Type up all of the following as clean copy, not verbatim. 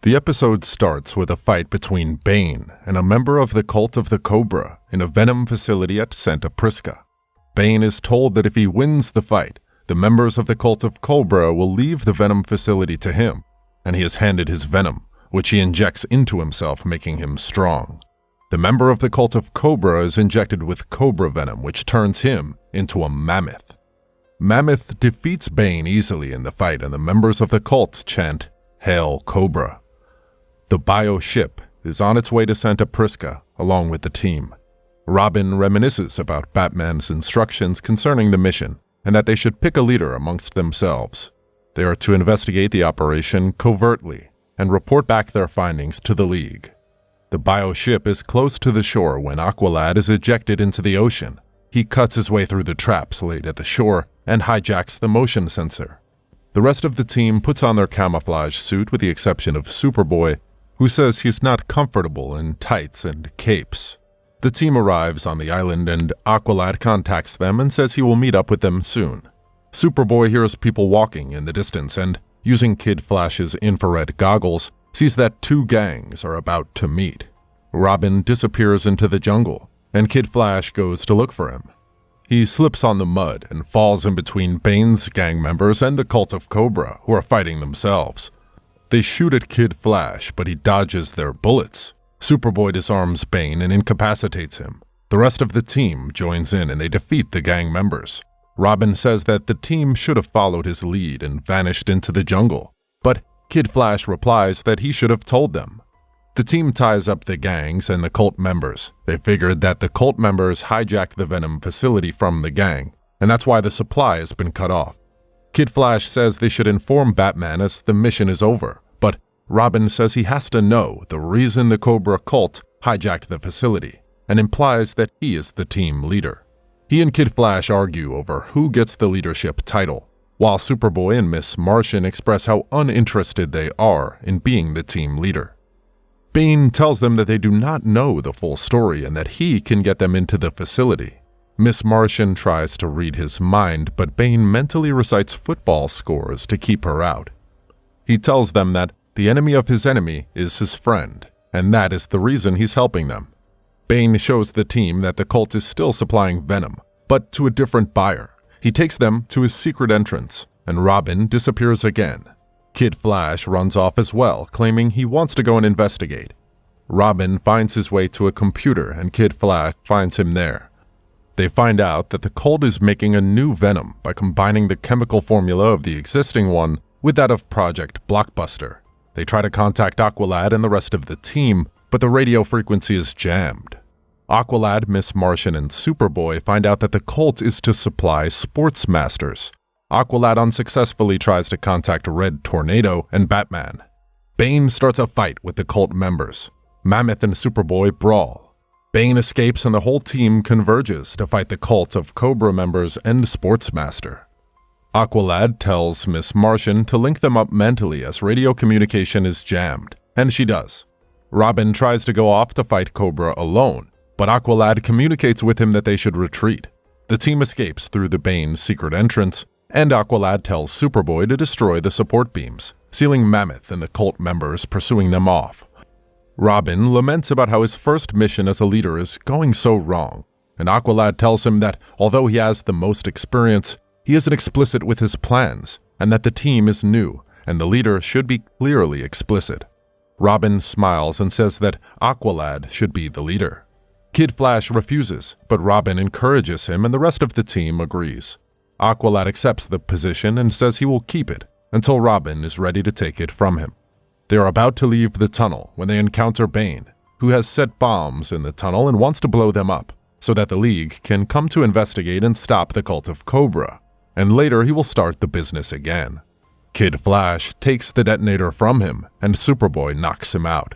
The episode starts with a fight between Bane and a member of the Cult of the Cobra in a venom facility at Santa Prisca. Bane is told that if he wins the fight, the members of the Cult of Cobra will leave the venom facility to him, and he is handed his venom, which he injects into himself, making him strong. The member of the Cult of Cobra is injected with cobra venom, which turns him into a mammoth. Mammoth defeats Bane easily in the fight, and the members of the cult chant, "Hail Cobra." The bio ship is on its way to Santa Prisca along with the team. Robin reminisces about Batman's instructions concerning the mission and that they should pick a leader amongst themselves. They are to investigate the operation covertly and report back their findings to the League. The bio ship is close to the shore when Aqualad is ejected into the ocean. He cuts his way through the traps laid at the shore and hijacks the motion sensor. The rest of the team puts on their camouflage suit with the exception of Superboy, who says he's not comfortable in tights and capes. The team arrives on the island and Aqualad contacts them and says he will meet up with them soon. Superboy hears people walking in the distance and, using Kid Flash's infrared goggles, sees that two gangs are about to meet. Robin disappears into the jungle, and Kid Flash goes to look for him. He slips on the mud and falls in between Bane's gang members and the Cult of Cobra, who are fighting themselves. They shoot at Kid Flash, but he dodges their bullets. Superboy disarms Bane and incapacitates him. The rest of the team joins in and they defeat the gang members. Robin says that the team should have followed his lead and vanished into the jungle, but Kid Flash replies that he should have told them. The team ties up the gangs and the cult members. They figured that the cult members hijacked the venom facility from the gang, and that's why the supply has been cut off. Kid Flash says they should inform Batman as the mission is over, but Robin says he has to know the reason the Cobra cult hijacked the facility, and implies that he is the team leader. He and Kid Flash argue over who gets the leadership title, while Superboy and Miss Martian express how uninterested they are in being the team leader. Bane tells them that they do not know the full story and that he can get them into the facility. Miss Martian tries to read his mind, but Bane mentally recites football scores to keep her out. He tells them that the enemy of his enemy is his friend, and that is the reason he's helping them. Bane shows the team that the cult is still supplying venom, but to a different buyer. He takes them to his secret entrance, and Robin disappears again. Kid Flash runs off as well, claiming he wants to go and investigate. Robin finds his way to a computer, and Kid Flash finds him there. They find out that the cult is making a new venom by combining the chemical formula of the existing one with that of Project Blockbuster. They try to contact Aqualad and the rest of the team, but the radio frequency is jammed. Aqualad, Miss Martian, and Superboy find out that the cult is to supply sports masters. Aqualad unsuccessfully tries to contact Red Tornado and Batman. Bane starts a fight with the cult members. Mammoth and Superboy brawl. Bane escapes and the whole team converges to fight the cult of Cobra members and Sportsmaster. Aqualad tells Miss Martian to link them up mentally as radio communication is jammed, and she does. Robin tries to go off to fight Cobra alone, but Aqualad communicates with him that they should retreat. The team escapes through the Bane's secret entrance, and Aqualad tells Superboy to destroy the support beams, sealing Mammoth and the cult members pursuing them off. Robin laments about how his first mission as a leader is going so wrong, and Aqualad tells him that although he has the most experience, he isn't explicit with his plans, and that the team is new, and the leader should be clearly explicit. Robin smiles and says that Aqualad should be the leader. Kid Flash refuses, but Robin encourages him and the rest of the team agrees. Aqualad accepts the position and says he will keep it until Robin is ready to take it from him. They are about to leave the tunnel when they encounter Bane, who has set bombs in the tunnel and wants to blow them up so that the League can come to investigate and stop the cult of Cobra, and later he will start the business again. Kid Flash takes the detonator from him and Superboy knocks him out.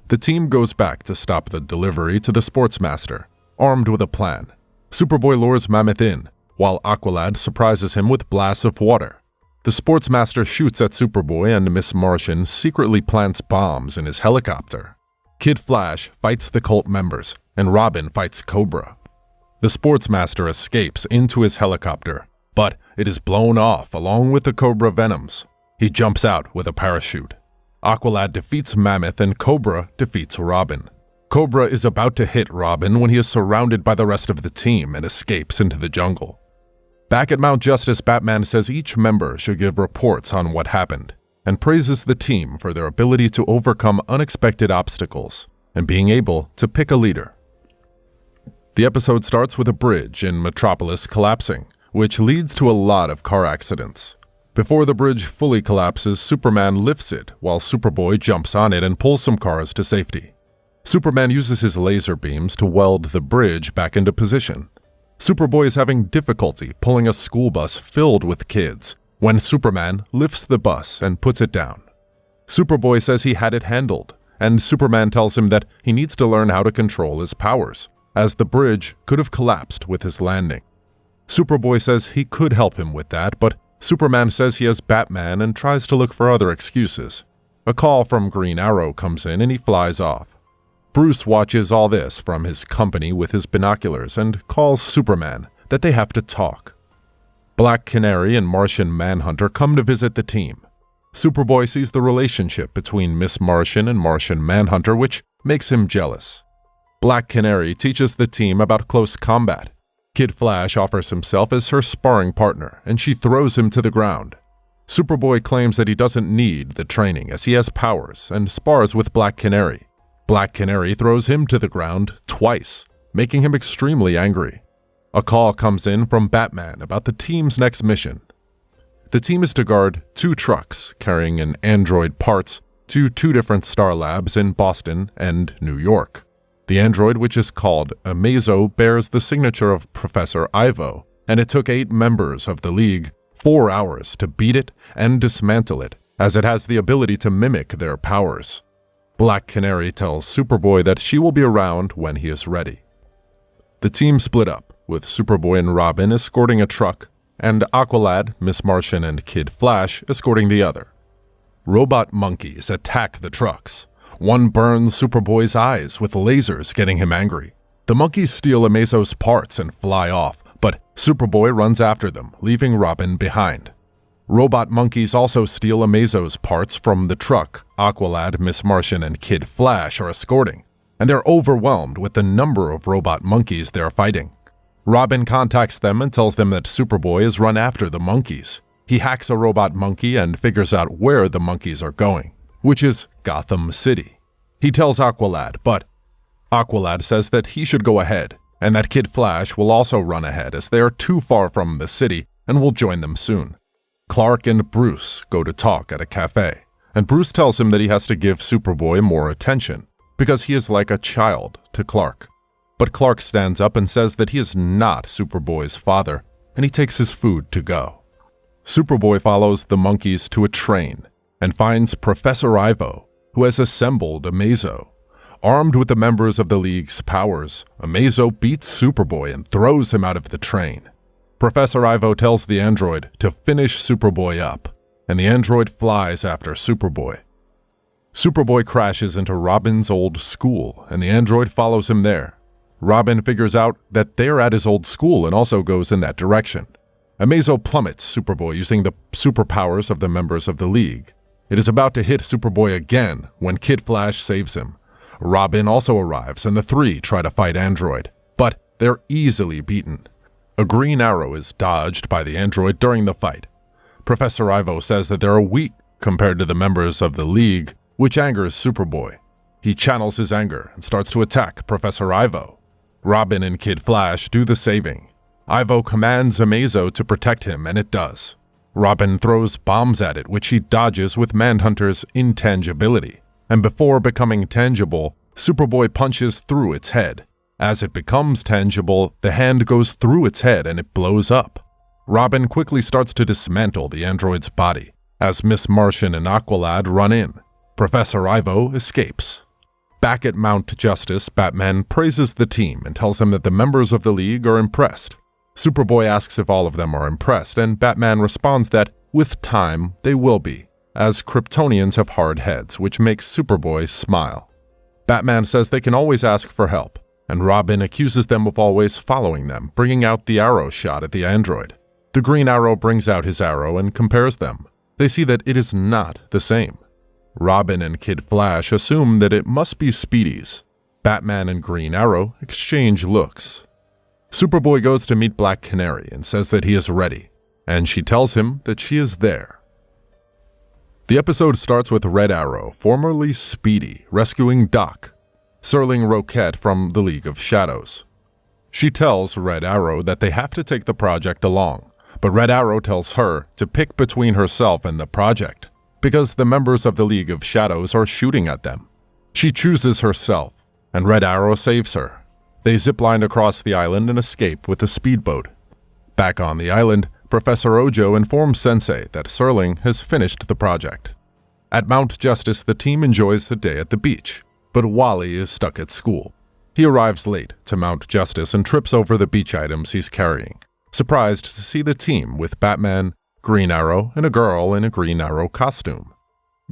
The team goes back to stop the delivery to the Sportsmaster, armed with a plan. Superboy lures Mammoth in, while Aqualad surprises him with blasts of water. The Sportsmaster shoots at Superboy and Miss Martian secretly plants bombs in his helicopter. Kid Flash fights the cult members, and Robin fights Cobra. The Sportsmaster escapes into his helicopter, but it is blown off along with the Cobra venoms. He jumps out with a parachute. Aqualad defeats Mammoth and Cobra defeats Robin. Cobra is about to hit Robin when he is surrounded by the rest of the team and escapes into the jungle. Back at Mount Justice, Batman says each member should give reports on what happened, and praises the team for their ability to overcome unexpected obstacles and being able to pick a leader. The episode starts with a bridge in Metropolis collapsing, which leads to a lot of car accidents. Before the bridge fully collapses, Superman lifts it while Superboy jumps on it and pulls some cars to safety. Superman uses his laser beams to weld the bridge back into position. Superboy is having difficulty pulling a school bus filled with kids when Superman lifts the bus and puts it down. Superboy says he had it handled, and Superman tells him that he needs to learn how to control his powers, as the bridge could have collapsed with his landing. Superboy says he could help him with that, but Superman says he has Batman and tries to look for other excuses. A call from Green Arrow comes in and he flies off. Bruce watches all this from his company with his binoculars and calls Superman that they have to talk. Black Canary and Martian Manhunter come to visit the team. Superboy sees the relationship between Miss Martian and Martian Manhunter, which makes him jealous. Black Canary teaches the team about close combat. Kid Flash offers himself as her sparring partner, and she throws him to the ground. Superboy claims that he doesn't need the training as he has powers and spars with Black Canary. Black Canary throws him to the ground twice, making him extremely angry. A call comes in from Batman about the team's next mission. The team is to guard 2 trucks carrying an android parts to 2 different star labs in Boston and New York. The android, which is called Amazo, bears the signature of Professor Ivo, and it took 8 members of the League 4 hours to beat it and dismantle it, as it has the ability to mimic their powers. Black Canary tells Superboy that she will be around when he is ready. The team split up, with Superboy and Robin escorting a truck, and Aqualad, Miss Martian, and Kid Flash escorting the other. Robot monkeys attack the trucks. One burns Superboy's eyes with lasers, getting him angry. The monkeys steal Amazo's parts and fly off, but Superboy runs after them, leaving Robin behind. Robot monkeys also steal Amazo's parts from the truck Aqualad, Miss Martian, and Kid Flash are escorting, and they're overwhelmed with the number of robot monkeys they're fighting. Robin contacts them and tells them that Superboy has run after the monkeys. He hacks a robot monkey and figures out where the monkeys are going, which is Gotham City. He tells Aqualad, but Aqualad says that he should go ahead, and that Kid Flash will also run ahead as they are too far from the city and will join them soon. Clark and Bruce go to talk at a cafe, and Bruce tells him that he has to give Superboy more attention, because he is like a child to Clark. But Clark stands up and says that he is not Superboy's father, and he takes his food to go. Superboy follows the monkeys to a train, and finds Professor Ivo, who has assembled Amazo. Armed with the members of the League's powers, Amazo beats Superboy and throws him out of the train. Professor Ivo tells the android to finish Superboy up, and the android flies after Superboy. Superboy crashes into Robin's old school, and the android follows him there. Robin figures out that they're at his old school and also goes in that direction. Amazo plummets Superboy using the superpowers of the members of the League. It is about to hit Superboy again when Kid Flash saves him. Robin also arrives, and the 3 try to fight Android, but they're easily beaten. A Green Arrow is dodged by the android during the fight. Professor Ivo says that they're weak compared to the members of the League, which angers Superboy. He channels his anger and starts to attack Professor Ivo. Robin and Kid Flash do the saving. Ivo commands Amazo to protect him, and it does. Robin throws bombs at it, which he dodges with Manhunter's intangibility, and before becoming tangible, Superboy punches through its head. As it becomes tangible, the hand goes through its head and it blows up. Robin quickly starts to dismantle the android's body, as Miss Martian and Aqualad run in. Professor Ivo escapes. Back at Mount Justice, Batman praises the team and tells them that the members of the League are impressed. Superboy asks if all of them are impressed, and Batman responds that, with time, they will be, as Kryptonians have hard heads, which makes Superboy smile. Batman says they can always ask for help, and Robin accuses them of always following them, bringing out the arrow shot at the android. The Green Arrow brings out his arrow and compares them. They see that it is not the same. Robin and Kid Flash assume that it must be Speedy's. Batman and Green Arrow exchange looks. Superboy goes to meet Black Canary and says that he is ready, and she tells him that she is there. The episode starts with Red Arrow, formerly Speedy, rescuing Doc, Serling Roquette from the League of Shadows. She tells Red Arrow that they have to take the project along, but Red Arrow tells her to pick between herself and the project, because the members of the League of Shadows are shooting at them. She chooses herself, and Red Arrow saves her. They zipline across the island and escape with a speedboat. Back on the island, Professor Ojo informs Sensei that Serling has finished the project. At Mount Justice, the team enjoys the day at the beach, but Wally is stuck at school. He arrives late to Mount Justice and trips over the beach items he's carrying, surprised to see the team with Batman, Green Arrow, and a girl in a Green Arrow costume.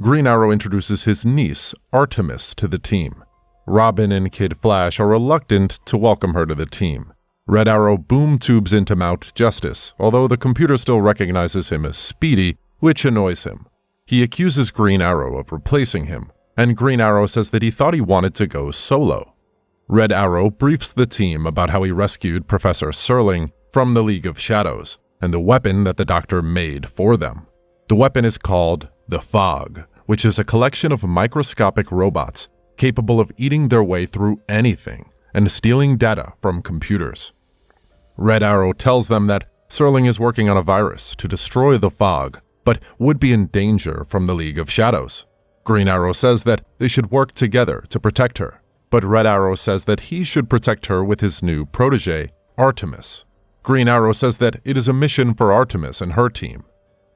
Green Arrow introduces his niece, Artemis, to the team. Robin and Kid Flash are reluctant to welcome her to the team. Red Arrow boom tubes into Mount Justice, although the computer still recognizes him as Speedy, which annoys him. He accuses Green Arrow of replacing him, and Green Arrow says that he thought he wanted to go solo. Red Arrow briefs the team about how he rescued Professor Serling from the League of Shadows and the weapon that the Doctor made for them. The weapon is called the Fog, which is a collection of microscopic robots capable of eating their way through anything and stealing data from computers. Red Arrow tells them that Serling is working on a virus to destroy the Fog, but would be in danger from the League of Shadows. Green Arrow says that they should work together to protect her, but Red Arrow says that he should protect her with his new protege, Artemis. Green Arrow says that it is a mission for Artemis and her team.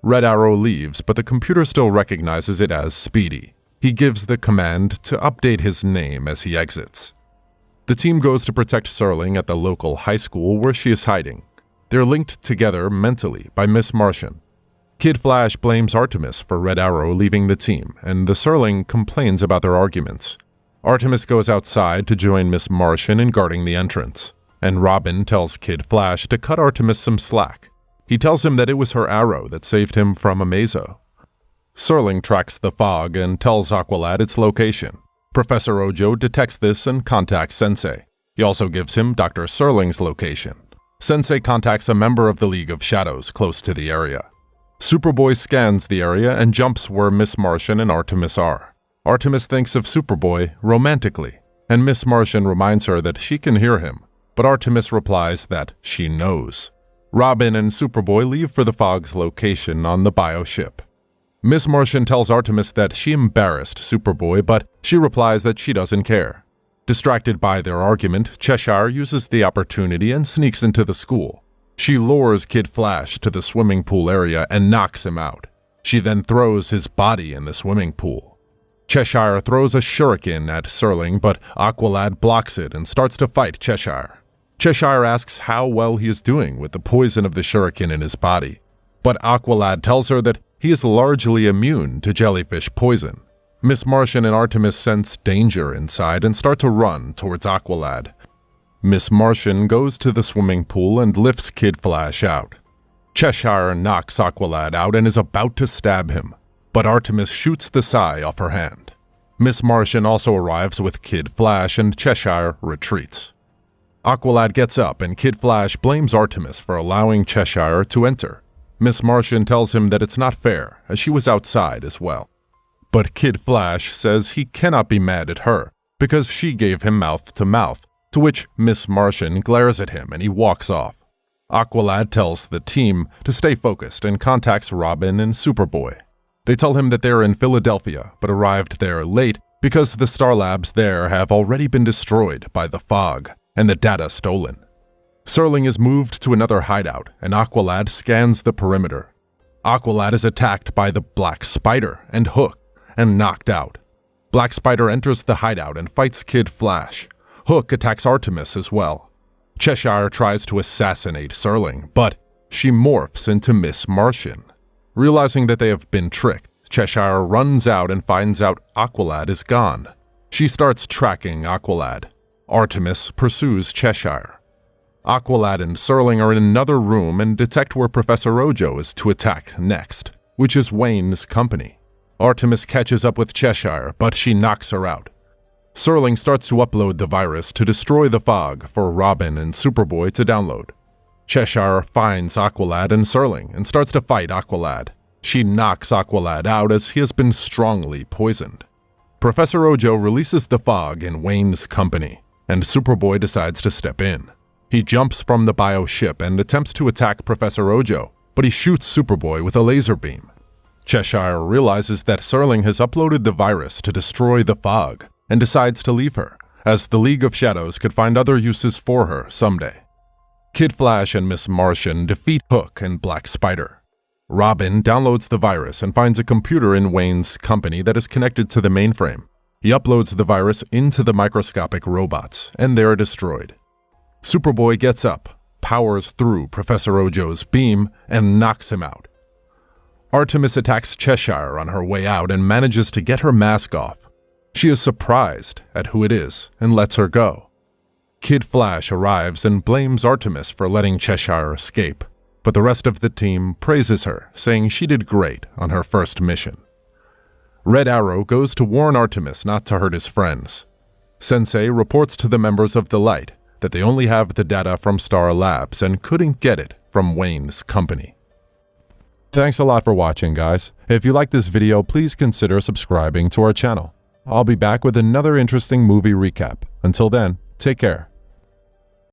Red Arrow leaves, but the computer still recognizes it as Speedy. He gives the command to update his name as he exits. The team goes to protect Serling at the local high school where she is hiding. They're linked together mentally by Miss Martian. Kid Flash blames Artemis for Red Arrow leaving the team, and the Serling complains about their arguments. Artemis goes outside to join Miss Martian in guarding the entrance, and Robin tells Kid Flash to cut Artemis some slack. He tells him that it was her arrow that saved him from Amazo. Serling tracks the Fog and tells Aqualad its location. Professor Ojo detects this and contacts Sensei. He also gives him Dr. Serling's location. Sensei contacts a member of the League of Shadows close to the area. Superboy scans the area and jumps where Miss Martian and Artemis are. Artemis thinks of Superboy romantically, and Miss Martian reminds her that she can hear him, but Artemis replies that she knows. Robin and Superboy leave for the Fog's location on the bioship. Miss Martian tells Artemis that she embarrassed Superboy, but she replies that she doesn't care. Distracted by their argument, Cheshire uses the opportunity and sneaks into the school. She lures Kid Flash to the swimming pool area and knocks him out. She then throws his body in the swimming pool. Cheshire throws a shuriken at Serling, but Aqualad blocks it and starts to fight Cheshire. Cheshire asks how well he is doing with the poison of the shuriken in his body, but Aqualad tells her that he is largely immune to jellyfish poison. Miss Martian and Artemis sense danger inside and start to run towards Aqualad. Miss Martian goes to the swimming pool and lifts Kid Flash out. Cheshire knocks Aqualad out and is about to stab him, but Artemis shoots the sai off her hand. Miss Martian also arrives with Kid Flash and Cheshire retreats. Aqualad gets up and Kid Flash blames Artemis for allowing Cheshire to enter. Miss Martian tells him that it's not fair, as she was outside as well. But Kid Flash says he cannot be mad at her, because she gave him mouth-to-mouth, to which Miss Martian glares at him and he walks off. Aqualad tells the team to stay focused and contacts Robin and Superboy. They tell him that they're in Philadelphia, but arrived there late because the Star Labs there have already been destroyed by the Fog and the data stolen. Serling is moved to another hideout, and Aqualad scans the perimeter. Aqualad is attacked by the Black Spider and Hook, and knocked out. Black Spider enters the hideout and fights Kid Flash. Hook attacks Artemis as well. Cheshire tries to assassinate Serling, but she morphs into Miss Martian. Realizing that they have been tricked, Cheshire runs out and finds out Aqualad is gone. She starts tracking Aqualad. Artemis pursues Cheshire. Aqualad and Serling are in another room and detect where Professor Ojo is to attack next, which is Wayne's company. Artemis catches up with Cheshire, but she knocks her out. Serling starts to upload the virus to destroy the fog for Robin and Superboy to download. Cheshire finds Aqualad and Serling and starts to fight Aqualad. She knocks Aqualad out as he has been strongly poisoned. Professor Ojo releases the fog in Wayne's company, and Superboy decides to step in. He jumps from the bio ship and attempts to attack Professor Ojo, but he shoots Superboy with a laser beam. Cheshire realizes that Serling has uploaded the virus to destroy the fog and decides to leave her, as the League of Shadows could find other uses for her someday. Kid Flash and Miss Martian defeat Hook and Black Spider. Robin downloads the virus and finds a computer in Wayne's company that is connected to the mainframe. He uploads the virus into the microscopic robots, and they are destroyed. Superboy gets up, powers through Professor Ojo's beam, and knocks him out. Artemis attacks Cheshire on her way out and manages to get her mask off. She is surprised at who it is and lets her go. Kid Flash arrives and blames Artemis for letting Cheshire escape, but the rest of the team praises her, saying she did great on her first mission. Red Arrow goes to warn Artemis not to hurt his friends. Sensei reports to the members of the Light that they only have the data from Star Labs and couldn't get it from Wayne's company. Thanks a lot for watching, guys. If you like this video, please consider subscribing to our channel. I'll be back with another interesting movie recap. Until then, take care.